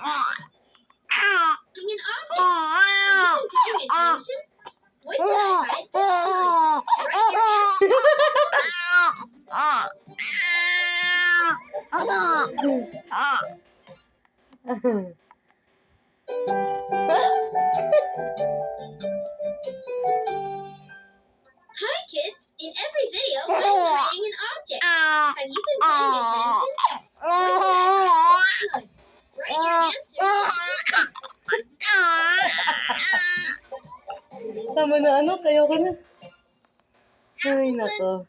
An object. Are you paying attention? When did I hide this one? Write your Hi kids! In every video, I'm hiding an object. Have you been paying attention? When did I hide this one? Write your answer. Tama na anak, ayoko na. Ay, nako.